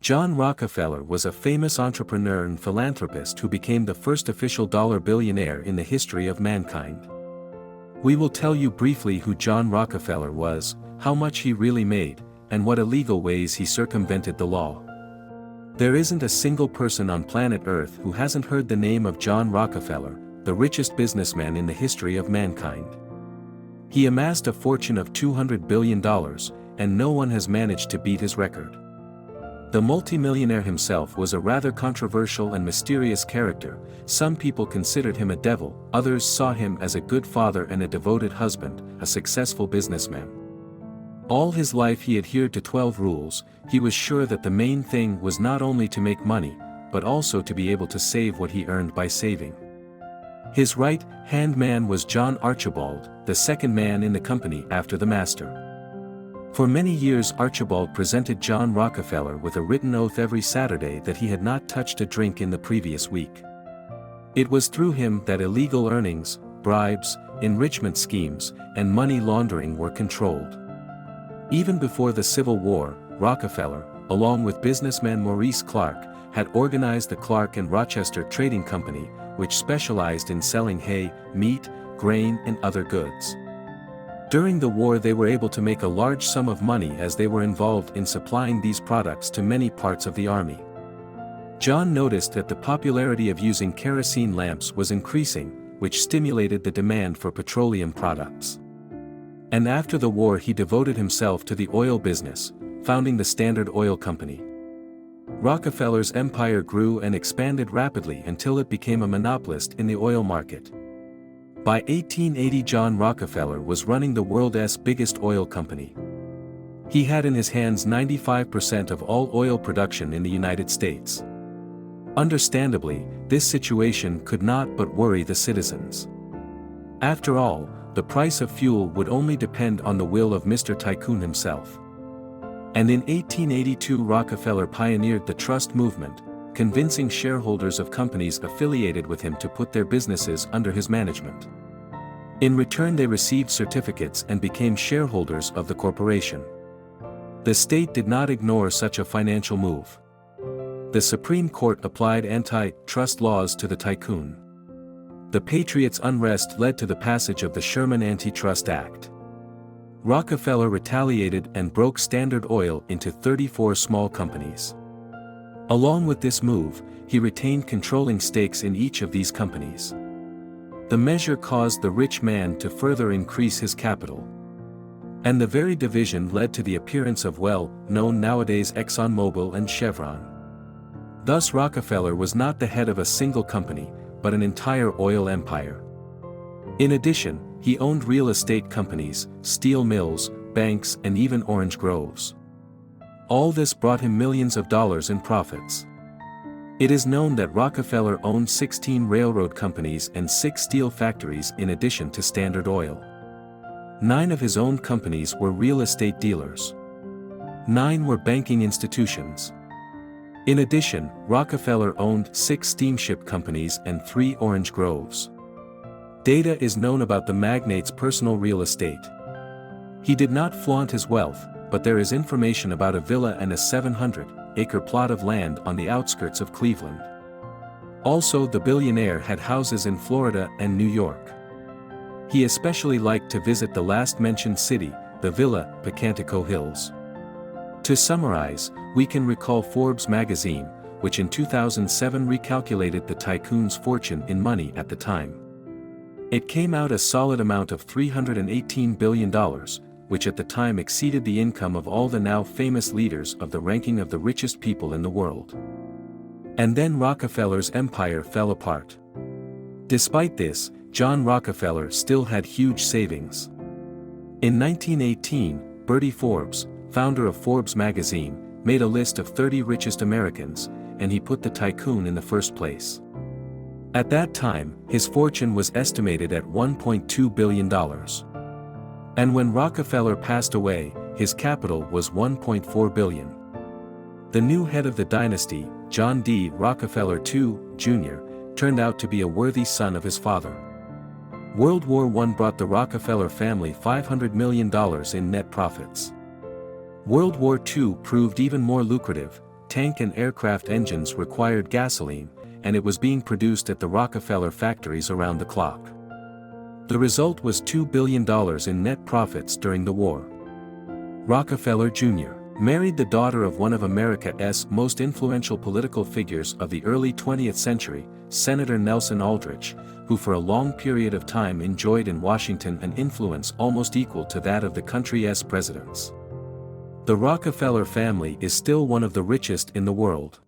John Rockefeller was a famous entrepreneur and philanthropist who became the first official dollar billionaire in the history of mankind. We will tell you briefly who John Rockefeller was, how much he really made, and what illegal ways he circumvented the law. There isn't a single person on planet Earth who hasn't heard the name of John Rockefeller, the richest businessman in the history of mankind. He amassed a fortune of $200 billion, and no one has managed to beat his record. The multimillionaire himself was a rather controversial and mysterious character. Some people considered him a devil, others saw him as a good father and a devoted husband, a successful businessman. All his life he adhered to 12 rules. He was sure that the main thing was not only to make money, but also to be able to save what he earned by saving. His right-hand man was John Archibald, the second man in the company after the master. For many years Archibald presented John Rockefeller with a written oath every Saturday that he had not touched a drink in the previous week. It was through him that illegal earnings, bribes, enrichment schemes, and money laundering were controlled. Even before the Civil War, Rockefeller, along with businessman Maurice Clark, had organized the Clark and Rochester Trading Company, which specialized in selling hay, meat, grain and other goods. During the war they were able to make a large sum of money as they were involved in supplying these products to many parts of the army. John noticed that the popularity of using kerosene lamps was increasing, which stimulated the demand for petroleum products. And after the war he devoted himself to the oil business, founding the Standard Oil Company. Rockefeller's empire grew and expanded rapidly until it became a monopolist in the oil market. By 1880 John Rockefeller was running the world's biggest oil company. He had in his hands 95% of all oil production in the United States. Understandably, this situation could not but worry the citizens. After all, the price of fuel would only depend on the will of Mr. Tycoon himself. And in 1882 Rockefeller pioneered the trust movement, convincing shareholders of companies affiliated with him to put their businesses under his management. In return they received certificates and became shareholders of the corporation. The state did not ignore such a financial move. The Supreme Court applied anti-trust laws to the tycoon. The Patriots' unrest led to the passage of the Sherman Antitrust Act. Rockefeller retaliated and broke Standard Oil into 34 small companies. Along with this move, he retained controlling stakes in each of these companies. The measure caused the rich man to further increase his capital. And the very division led to the appearance of well-known nowadays ExxonMobil and Chevron. Thus Rockefeller was not the head of a single company, but an entire oil empire. In addition, he owned real estate companies, steel mills, banks and even orange groves. All this brought him millions of dollars in profits. It is known that Rockefeller owned 16 railroad companies and 6 steel factories in addition to Standard Oil. 9 of his own companies were real estate dealers. 9 were banking institutions. In addition, Rockefeller owned 6 steamship companies and 3 orange groves. Data is known about the magnate's personal real estate. He did not flaunt his wealth, but there is information about a villa and a 700-acre plot of land on the outskirts of Cleveland. Also the billionaire had houses in Florida and New York. He especially liked to visit the last-mentioned city, the Villa Pocantico Hills. To summarize, we can recall Forbes magazine, which in 2007 recalculated the tycoon's fortune in money at the time. It came out a solid amount of $318 billion, which at the time exceeded the income of all the now famous leaders of the ranking of the richest people in the world. And then Rockefeller's empire fell apart. Despite this, John Rockefeller still had huge savings. In 1918, Bertie Forbes, founder of Forbes magazine, made a list of 30 richest Americans, and he put the tycoon in the first place. At that time, his fortune was estimated at $1.2 billion. And when Rockefeller passed away, his capital was $1.4 billion. The new head of the dynasty, John D. Rockefeller II, Jr., turned out to be a worthy son of his father. World War I brought the Rockefeller family $500 million in net profits. World War II proved even more lucrative, tank and aircraft engines required gasoline, and it was being produced at the Rockefeller factories around the clock. The result was $2 billion in net profits during the war. Rockefeller Jr. married the daughter of one of America's most influential political figures of the early 20th century, Senator Nelson Aldrich, who for a long period of time enjoyed in Washington an influence almost equal to that of the country's presidents. The Rockefeller family is still one of the richest in the world.